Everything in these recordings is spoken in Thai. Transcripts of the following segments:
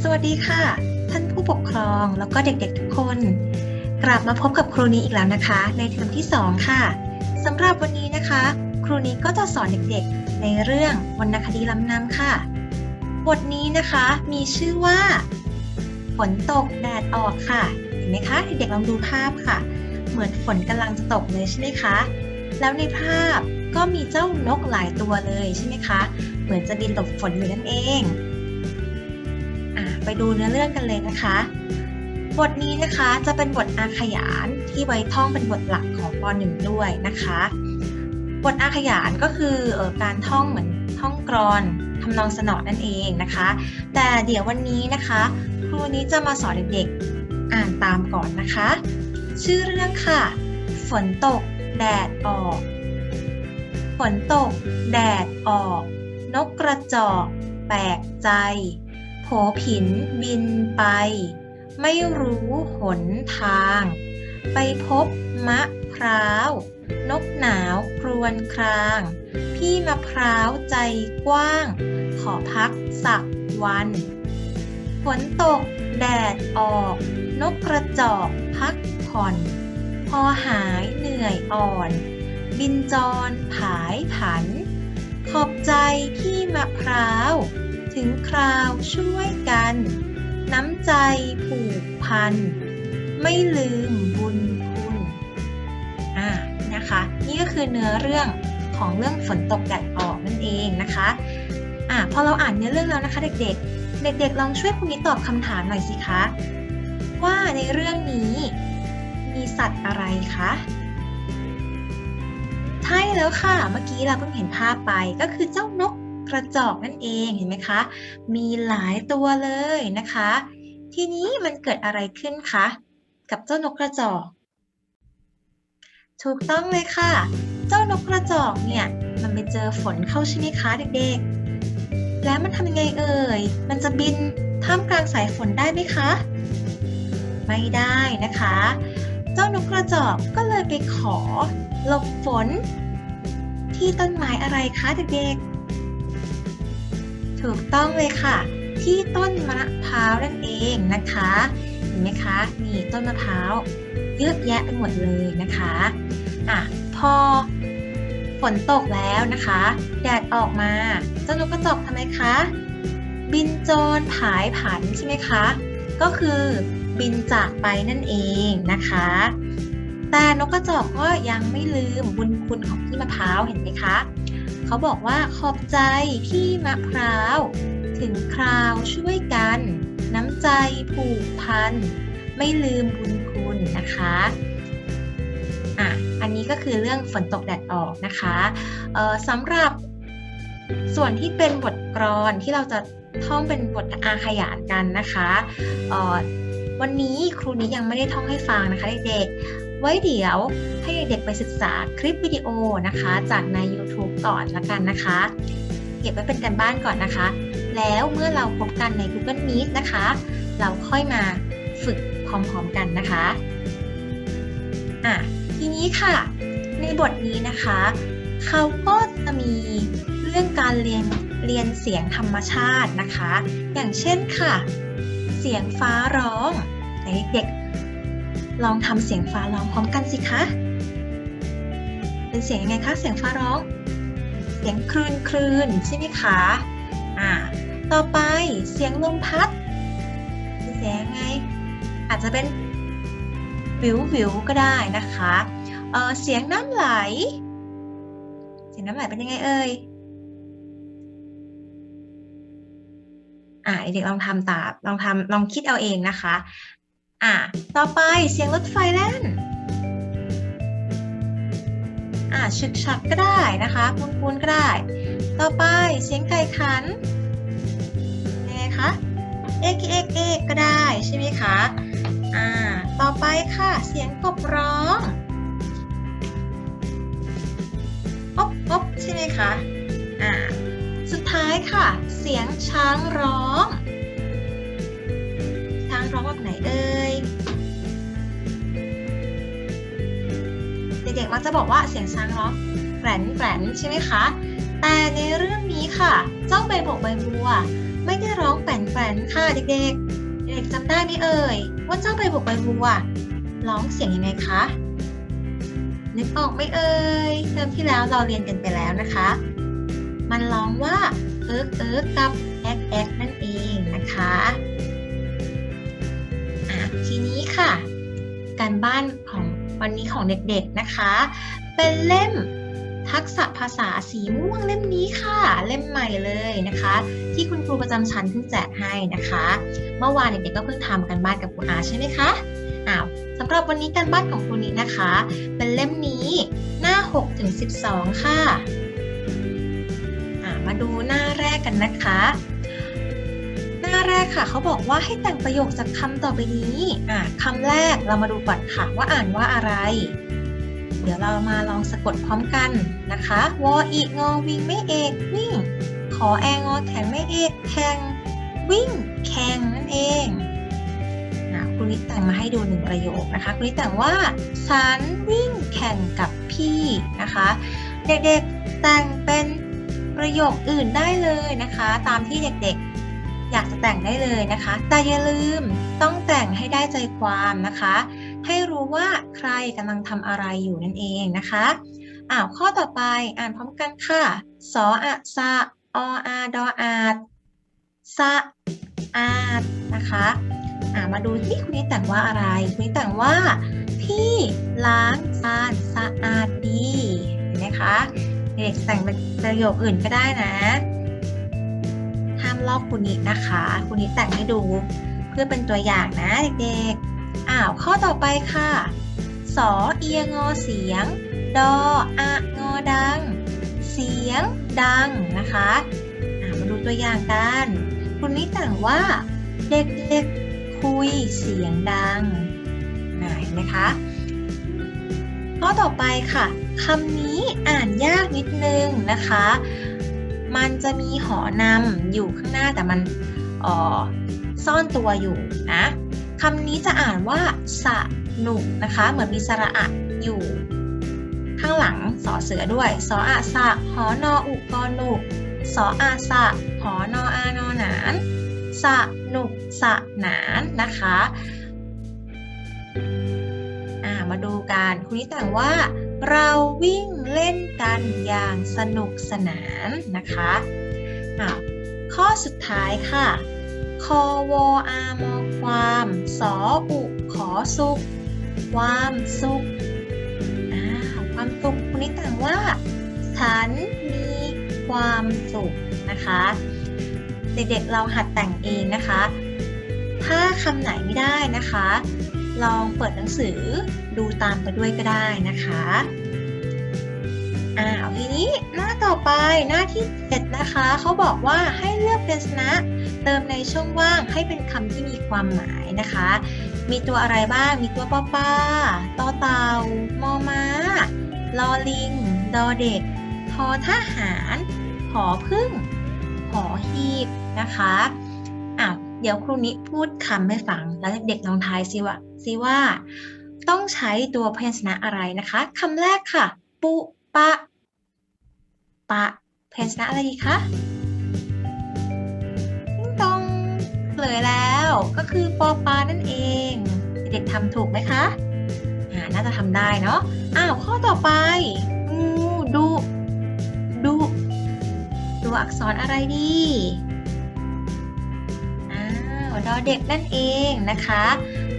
สวัสดีค่ะท่านผู้ปกครองแล้วก็เด็กๆทุกคนกลับมาพบกับครูนี้อีกแล้วนะคะในเทอมที่2ค่ะสำหรับวันนี้นะคะครูนี้ก็จะสอนเด็กๆในเรื่องวรรณคดีล้ำนำค่ะบทนี้นะคะมีชื่อว่าฝนตกแดดออกค่ะเห็นไหมคะเด็กๆลองดูภาพค่ะเหมือนฝนกำลังจะตกเลยใช่ไหมคะแล้วในภาพก็มีเจ้านกหลายตัวเลยใช่ไหมคะเหมือนจะบินหลบฝนอยู่นั่นเองไปดูเนื้อเรื่องกันเลยนะคะบทนี้นะคะจะเป็นบทอาขยานที่ไว้ท่องเป็นบทหลักของป .1 ด้วยนะคะบทอาขยานก็คือการท่องเหมือนท่องกลอนทำนองสนอนั่นเองนะคะแต่เดี๋ยววันนี้นะคะครูนี้จะมาสอนเด็กๆอ่านตามก่อนนะคะชื่อเรื่องค่ะฝนตกแดดออกฝนตกแดดออกนกกระจอกแปลกใจโผผินบินไปไม่รู้หนทางไปพบมะพร้าวนกหนาวครวญครางพี่มะพร้าวใจกว้างขอพักสักวันฝนตกแดดออกนกกระจอกพักผ่อนพอหายเหนื่อยอ่อนบินจรผายผันขอบใจพี่มะพร้าวถึงคราวช่วยกันน้ำใจผูกพันไม่ลืมบุญคุณนะคะนี่ก็คือเนื้อเรื่องของเรื่องฝนตกแดดออกนั่นเองนะคะพอเราอ่านเนื้อเรื่องแล้วนะคะเด็กๆลองช่วยคุณนิดตอบคำถามหน่อยสิคะว่าในเรื่องนี้มีสัตว์อะไรคะใช่แล้วค่ะเมื่อกี้เราเพิ่งเห็นภาพไปก็คือเจ้านกกระจอกนั่นเองเห็นไหมคะมีหลายตัวเลยนะคะทีนี้มันเกิดอะไรขึ้นคะกับเจ้านกกระจอกถูกต้องเลยค่ะเจ้านกกระจอกเนี่ยมันไปเจอฝนเข้าใช่ไหมคะเด็กๆแล้วมันทำยังไงเอ่ยมันจะบินท่ามกลางสายฝนได้ไหมคะไม่ได้นะคะเจ้านกกระจอกก็เลยไปขอหลบฝนที่ต้นไม้อะไรคะเด็กๆถูกต้องเลยค่ะที่ต้นมะพร้าวนั่นเองนะคะเห็นไหมคะนี่ต้นมะพร้าวเยอะแยะไปหมดเลยนะคะพอฝนตกแล้วนะคะแดดออกมาเจ้านกกระจอกทำไมคะบินโจรผายผันใช่ไหมคะก็คือบินจากไปนั่นเองนะคะแต่นกกระจอกก็ยังไม่ลืมบุญคุณของพี่มะพร้าวเห็นไหมคะเขาบอกว่าขอบใจพี่มะพร้าวถึงคราวช่วยกันน้ำใจผูกพันไม่ลืมบุญคุณนะคะอันนี้ก็คือเรื่องฝนตกแดดออกนะคะสำหรับส่วนที่เป็นบทกลอนที่เราจะท่องเป็นบทอาขยานกันนะคะวันนี้ครูนี้ยังไม่ได้ท่องให้ฟังนะคะเด็กๆไว้เดี๋ยวให้เด็กๆไปศึกษาคลิปวิดีโอนะคะจากใน YouTube ก่อนละกันนะคะเก็บไว้เป็นการบ้านก่อนนะคะแล้วเมื่อเราพบกันใน Google Meet นะคะเราค่อยมาฝึกพร้อมๆกันนะคะทีนี้ค่ะในบทนี้นะคะเขาก็จะมีเรื่องการเรียนเสียงธรรมชาตินะคะอย่างเช่นค่ะเสียงฟ้าร้องเด็กๆลองทำเสียงฟ้าร้องพร้อมกันสิคะเป็นเสียงยังไงคะเสียงฟ้าร้องเสียงคลื่นใช่ไหมคะต่อไปเสียงลมพัดเสียงยังไงอาจจะเป็นวิวก็ได้นะคะเสียงน้ำไหลเป็นยังไงเอ่ยเด็กๆลองทำตามลองคิดเอาเองนะคะต่อไปเสียงรถไฟแล่นฉึกฉักก็ได้นะคะปูนก็ได้ต่อไปเสียงไก่ขันยังไงคะเอกก็ได้ใช่ไหมคะต่อไปค่ะเสียงกบร้องอบใช่ไหมคะสุดท้ายค่ะเสียงช้างร้องแบบไหนเอ่ยเด็กๆมักจะบอกว่าเสียงช้างร้องแกรนใช่ไหมคะแต่ในเรื่องนี้ค่ะเจ้าใบบัวไม่ได้ร้องแป แฝนค่ะเด็กๆเด็กจำได้ไหมเอ่ยว่าเจ้าใบบุกใบบัวร้องเสียงยังไงคะนึกออกไหมเอ่ยเทอมที่แล้วเราเรียนกันไปแล้วนะคะมันร้องว่าเอิ๊กกับแอ๊กนั่นเองนะคะทีนี้ค่ะการบ้านของวันนี้ของเด็กๆนะคะเป็นเล่มทักษะภาษาสีม่วงเล่มนี้ค่ะเล่มใหม่เลยนะคะที่คุณครูประจำชั้นเพิ่งแจกให้นะคะเมื่อวานเด็กๆก็เพิ่งทำกันบ้านกับคุณอาใช่ไหมคะสำหรับวันนี้การบ้านของครูนี้นะคะเป็นเล่มนี้หน้า6 ถึง 12ค่ะมาดูหน้าแรกกันนะคะหน้าแรกค่ะเขาบอกว่าให้แต่งประโยคจากคำต่อไปนี้คำแรกเรามาดูก่อนค่ะว่าอ่านว่าอะไรเดี๋ยวเรามาลองสะกดพร้อมกันนะคะวออีงอวิ่งไม่เอกวิ่งขอแองอแข็งไม่เอกแข่งวิ่งแข่งนั่นเองครูนิดแต่งมาให้ดู1ประโยคนะคะครูนิดแต่งว่าฉันวิ่งแข่งกับพี่นะคะเด็กๆแต่งเป็นประโยคอื่นได้เลยนะคะตามที่เด็กๆอยากจะแต่งได้เลยนะคะแต่อย่าลืมต้องแต่งให้ได้ใจความนะคะให้รู้ว่าใครกำลังทำอะไรอยู่นั่นเองนะคะข้อต่อไปอ่านพร้อมกันค่ะสออะสะออาดออาดสะอาดนะคะมาดูที่คุณนิดแต่งว่าอะไรคุณนิดแต่งว่าพี่ล้างจานสะอาดดีเห็นไหมคะเด็กแต่งเป็นประโยคอื่นก็ได้นะห้ามลอกคุณนิดนะคะคุณนิดแต่งให้ดูเพื่อเป็นตัวอย่างนะเด็กๆข้อต่อไปค่ะสอเอียงอเสียงดออะงอดังเสียงดังนะคะมาดูตัวอย่างกันคุณนิดแต่งว่าเด็กๆคุยเสียงดังเห็นไหมคะข้อต่อไปค่ะคำนี้อ่านยากนิดนึงนะคะมันจะมีหอนำอยู่ข้างหน้าแต่มันซ่อนตัวอยู่นะคำนี้จะอ่านว่าสนุกนะคะเหมือนมีสระอะอยู่ข้างหลังสอเสือด้วยสออะสะหอนออุกอนุกสออาสะหอนออานอหนานสนุกสนานนะคะมาดูกันคุณนิดแต่งว่าเราวิ่งเล่นกันอย่างสนุกสนานนะคะข้อสุดท้ายค่ะคอวออามอความสออุขอสุขความสุขความสุขคุณนิดแต่งว่าฉันมีความสุขนะคะเด็กๆเราหัดแต่งเองนะคะถ้าคำไหนไม่ได้นะคะลองเปิดหนังสือดูตามไปด้วยก็ได้นะคะทีนี้หน้าต่อไปหน้าที่7นะคะเขาบอกว่าให้เลือกพยัญชนะเติมในช่องว่างให้เป็นคำที่มีความหมายนะคะมีตัวอะไรบ้างมีตัวปอปาตอเต่ามอม้าลอลิงดอเด็กทอทหารหอพึ่งหอหีบนะคะเดี๋ยวครูนิพูดคำให้ฟังแล้วเด็กๆลองทายซิว่าต้องใช้ตัวพยัญชนะอะไรนะคะคำแรกค่ะปุปะปะพยัญชนะอะไรดีคะติ๊งตองเลยแล้วก็คือปอปานั่นเองเด็กๆทำถูกไหมคะน่าจะทำได้เนาะข้อต่อไปดูอักษรอะไรดีดอเด็กนั่นเองนะคะ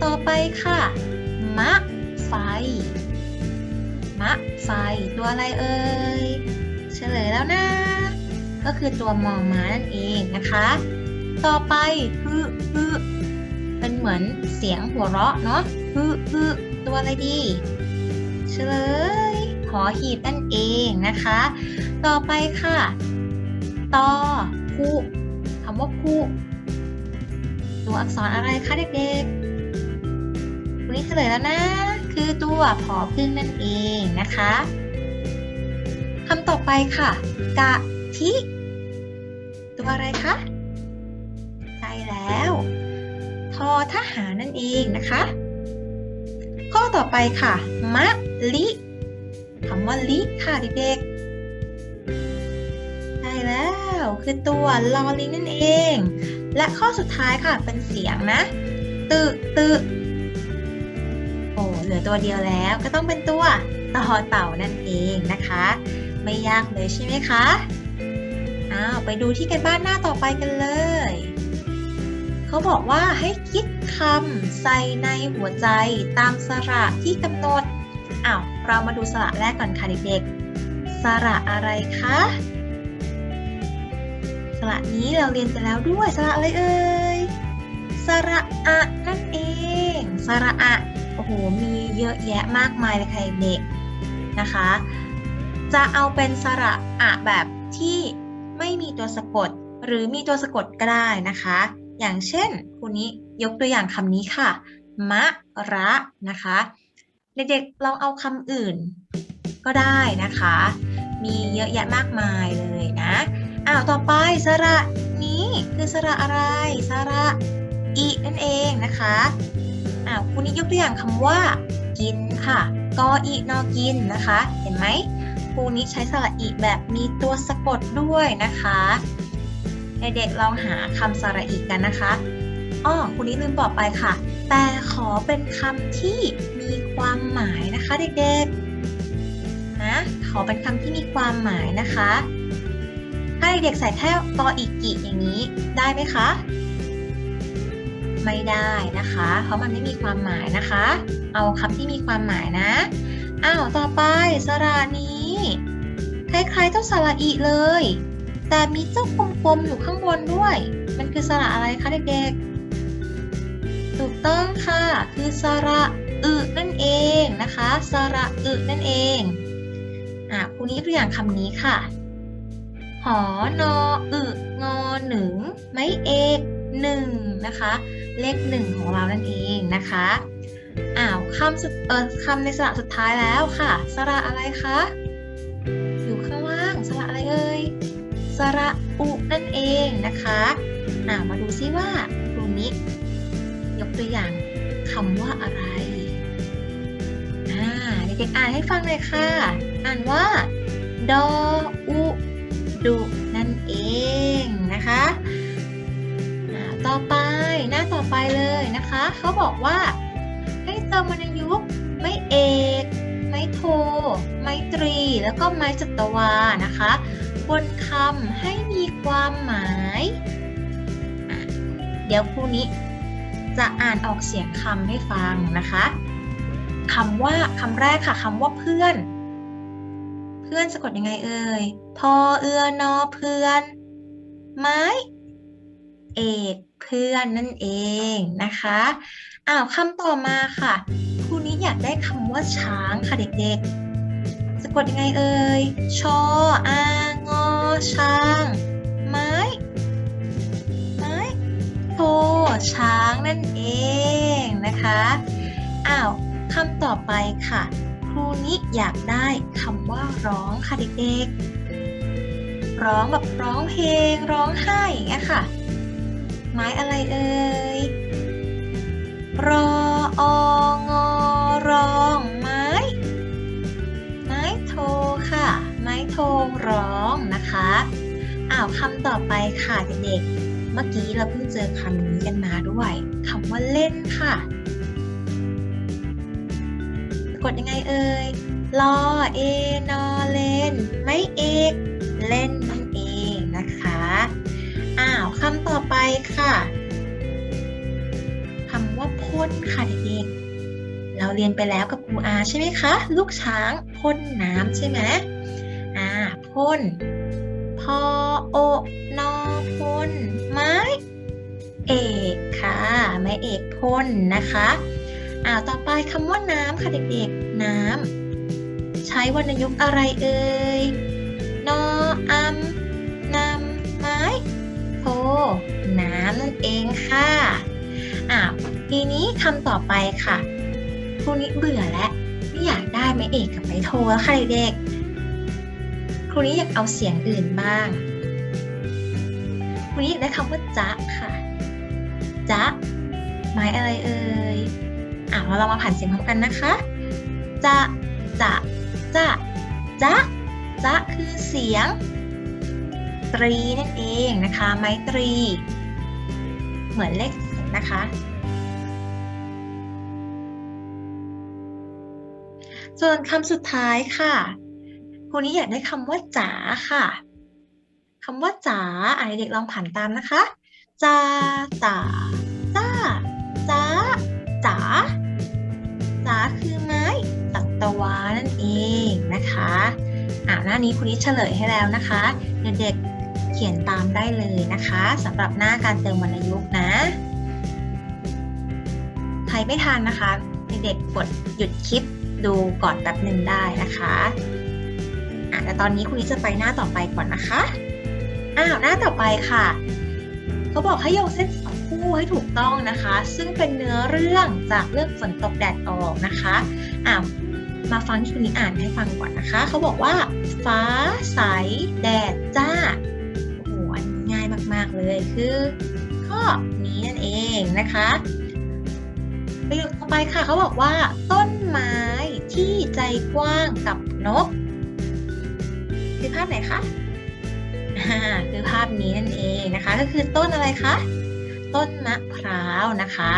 ต่อไปค่ะมะไฟตัวอะไรเอ่ยเฉลยแล้วนะก็คือตัวมอม้านั่นเองนะคะต่อไปฮึเป็นเหมือนเสียงหัวเราะเนาะฮึตัวอะไรดีเฉลยหอหีบนั่นเองนะคะต่อไปค่ะตอผู้คำว่าผู้ตัวอักษรอะไรคะเด็กๆวันนี้เฉลยแล้วนะคือตัวผอพึ่งนั่นเองนะคะคำต่อไปค่ะกะทิตัวอะไรคะใช่แล้วทอทหารนั่นเองนะคะข้อต่อไปค่ะมะลิคำว่าลิค่ะเด็กๆใช่แล้ว คือตัวลอลิงนั่นเอง และข้อสุดท้ายค่ะเป็นเสียงนะตึตึโอ้เหลือตัวเดียวแล้วก็ต้องเป็นตัวต่อเต่านั่นเองนะคะไม่ยากเลยใช่ไหมคะไปดูที่กันบ้านหน้าต่อไปกันเลยเขาบอกว่าให้คิดคำใส่ในหัวใจตามสระที่กำหนดเรามาดูสระแรกก่อนค่ะเด็กๆสระอะไรคะสระนี้เราเรียนไปแล้วด้วยสระอะไรเอ่ยสระอะนั่นเองสระอะโอ้โหมีเยอะแยะมากมายเลยค่ะเด็กนะคะจะเอาเป็นสระอะแบบที่ไม่มีตัวสะกดหรือมีตัวสะกดก็ได้นะคะอย่างเช่นคุณนี้ยกตัวอย่างคำนี้ค่ะมะระนะคะเด็กๆลองเอาคำอื่นก็ได้นะคะมีเยอะแยะมากมายเลยนะต่อไปสระนี้คือสระอะไรสระอินั่นเองนะคะคุณนี้ยกตัวอย่างคำว่ากินค่ะกออินอกินนะคะเห็นไหมครูนี้ใช้สระอิแบบมีตัวสะกดด้วยนะคะเด็กๆลองหาคำสระอิกันนะคะครูนี้ลืมบอกไปค่ะแต่ขอเป็นคำที่มีความหมายนะคะเด็กๆนะขอเป็นคำที่มีความหมายนะคะถ้าเด็กๆใส่แค่กออิกิอย่างนี้ได้ไหมคะไม่ได้นะคะเพราะมันไม่มีความหมายนะคะเอาคำที่มีความหมายนะต่อไปสระนี้คล้ายๆเจ้าสระอิเลยแต่มีเจ้ากลมๆอยู่ข้างบนด้วยมันคือสระอะไรคะเด็กๆถูกต้องค่ะคือสระอึนั่นเองนะคะสระอึนั่นเองครูนี้ตัวอย่างคำนี้ค่ะหอนออึงอหนึ่งไม้เอกหนึ่งนะคะเลขหนึ่งของเรานั่นเองนะคะคำในสระสุดท้ายแล้วค่ะสระอะไรคะอยู่ข้างล่างสระอะไรเอ่ยสระอุนั่นเองนะคะมาดูซิว่าครูนี้ยกตัวอย่างคำว่าอะไรเด็กๆอ่านให้ฟังเลยค่ะอ่านว่าดออุดุนั่นเองนะคะต่อไปหน้าต่อไปเลยนะคะเขาบอกว่าให้เติมวรรณยุกต์ไม้เอกไม้โทไม้ตรีแล้วก็ไม้จัตวานะคะบนคำให้มีความหมายเดี๋ยวครูนี้จะอ่านออกเสียงคำให้ฟังนะคะคำแรกค่ะคำว่าเพื่อนเพื่อนสะกดยังไงเอ่ยพอเอือนอเพื่อนไม้เอกเพื่อนนั่นเองนะคะคำต่อมาค่ะครูนี้อยากได้คำว่าช้างค่ะเด็กๆสะกดยังไงเอ่ยชออางอช้างไม้โทช้างนั่นเองนะคะคำต่อไปค่ะครูนี้อยากได้คำว่าร้องค่ะเด็กๆร้องแบบร้องเพลงร้องไห้อย่างเงี้ยค่ะไม้อะไรเอ่ยรอองอร้องไม้โทค่ะไม้โทร้องนะคะคำต่อไปค่ะเด็กๆเมื่อกี้เราเพิ่งเจอคำนี้กันมาด้วยคำว่าเล่นค่ะกดยังไงเอ่ยลอเอนอเล่นไม้เอกเล่นนั่นเองนะคะคำต่อไปค่ะคำว่าพ่นค่ะเด็กๆเราเรียนไปแล้วกับครูอาใช่ไหมคะลูกช้างพ่นน้ำใช่ไหมพ่นพอโอนอพ่นไม้เอกค่ะไม้เอกพ่นนะคะต่อไปคำว่าน้ำค่ะเด็กๆน้ำใช้วรรณยุกต์อะไรเอ่ยนออัมนำไม้โทน้ำนั่นเองค่ะทีนี้คำต่อไปค่ะครูนี้เบื่อแล้วไม่อยากได้ไม้เอกกับไม้โทแล้วค่ะเด็กครูนี้อยากเอาเสียงอื่นบ้างครูนี้อยากได้คำว่าจ๊ะค่ะจ๊ะไม้อะไรเอ่ยเรามาผ่านเสียงพร้อมกันนะคะจ๊ะจ๊ะจ๊ะจ๊ะจ๊ะคือเสียง ตรีนั่นเองนะคะไมตรีเหมือนเลข2นะคะส่วนคำสุดท้ายค่ะครูนี้อยากได้คำว่าจ๋าค่ะคำว่าจ๋าเด็กลองผ่านตามนะคะจ๋าจ๋าจ้าจ๋าจ๋าจ๋าคือไม้สัตวานั่นเองนะคะหน้านี้ครูนี้เฉลยให้แล้วนะคะเด็กๆเขียนตามได้เลยนะคะสำหรับหน้าการเติมวรรณยุกต์นะใครไม่ทันนะคะเด็กๆกดหยุดคลิปดูก่อนแป๊บหนึ่งได้นะคะแต่ตอนนี้ครูนี้จะไปหน้าต่อไปก่อนนะคะหน้าต่อไปค่ะเขาบอกให้โยงเส้นสองคู่ให้ถูกต้องนะคะซึ่งเป็นเนื้อเรื่องจากเรื่องฝนตกแดดออกนะคะมาฟังที่ครูนี้อ่านให้ฟังก่อนนะคะเขาบอกว่าฟ้าใสแดดจ้าโอ้โหง่ายมากๆเลยคือข้อนี้นั่นเองนะคะประโยคต่อไปค่ะเขาบอกว่าต้นไม้ที่ใจกว้างกับนกคือภาพไหนคะคือภาพนี้นั่นเองนะคะก็คือต้นอะไรคะต้นมะพร้าวนะคะ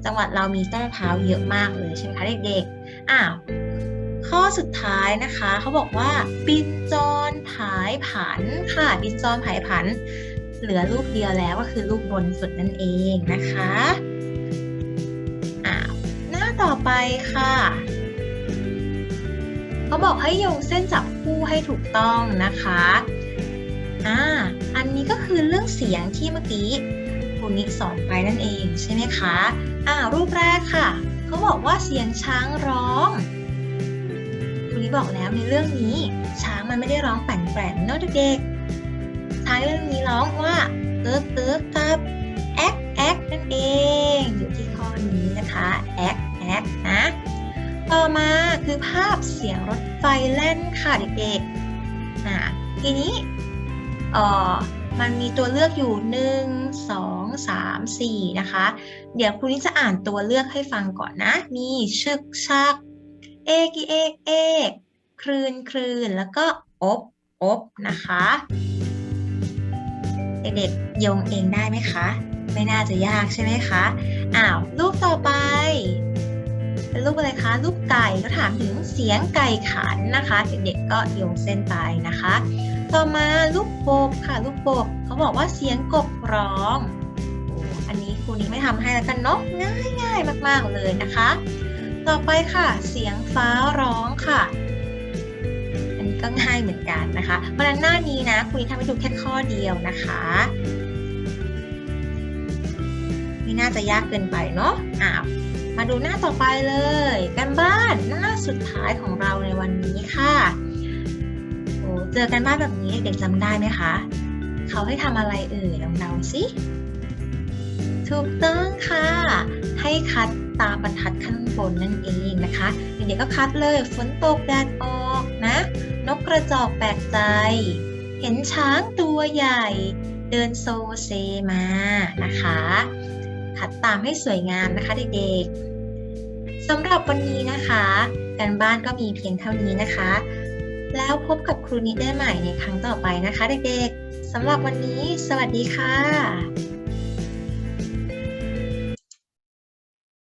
จังหวัดเรามีต้นมะพร้าวเยอะมากเลยใช่ไหมคะเด็กๆข้อสุดท้ายนะคะเขาบอกว่าบินจรผายผันค่ะบินจรผายผันเหลือรูปเดียวแล้วก็คือรูปบนสุดนั่นเองนะคะหน้าต่อไปค่ะเขาบอกให้โยงเส้นจับคู่ให้ถูกต้องนะคะอันนี้ก็คือเรื่องเสียงที่เมื่อกี้ครูนิสอนไปนั่นเองใช่ไหมคะรูปแรกค่ะเขาบอกว่าเสียงช้างร้องครูนิบอกแล้วในเรื่องนี้ช้างมันไม่ได้ร้องแปลกๆเนาะเด็กๆช้างเรื่องนี้ร้องว่าเติร์กเติร์กกับแอ๊กแอ๊กนั่นเองอยู่ที่ข้อนี้นะคะแอ๊กแอ๊กนะต่อมาคือภาพเสียงรถไฟแล่นค่ะเด็กๆทีนี้มันมีตัวเลือกอยู่1 2 3 4นะคะเดี๋ยวครูนี้จะอ่านตัวเลือกให้ฟังก่อนนะมีชึกชักเอกเอกเอกคลื่นคลื่นแล้วก็อบอบนะคะเด็กๆโยงเองได้ไหมคะไม่น่าจะยากใช่ไหมคะรูปต่อไปเป็นรูปอะไรคะรูปไก่ก็ถามถึงเสียงไก่ขันนะคะเด็กๆก็โยงเส้นไปนะคะต่อมาลูกกบค่ะลูกกบเขาบอกว่าเสียงกบร้องอันนี้ครูนี้ไม่ทำให้แล้วกันเนาะง่ายมากๆเลยนะคะต่อไปค่ะเสียงฟ้าร้องค่ะอันนี้ก็ง่ายเหมือนกันนะคะเพราะฉะนั้นหน้านี้นะครูนี้ทำให้ดูแค่ข้อเดียวนะคะไม่น่าจะยากเกินไปเนาะมาดูหน้าต่อไปเลยการบ้านหน้าสุดท้ายของเราในวันนี้ค่ะเจอกันบ้านแบบนี้เด็กๆจำได้ไหมคะเขาให้ทำอะไรลองเดาสิถูกต้องค่ะให้คัดตามบรรทัดข้างบนนั่นเองนะคะเด็กๆก็คัดเลยฝนตกแดดออกนะนกกระจอกแปลกใจเห็นช้างตัวใหญ่เดินโซเซมานะคะคัดตามให้สวยงามนะคะเด็กๆสำหรับวันนี้นะคะการบ้านก็มีเพียงเท่านี้นะคะแล้วพบกับครูนิได้ใหม่ในครั้งต่อไปนะคะเด็กๆสำหรับวันนี้สวัสดีค่ะ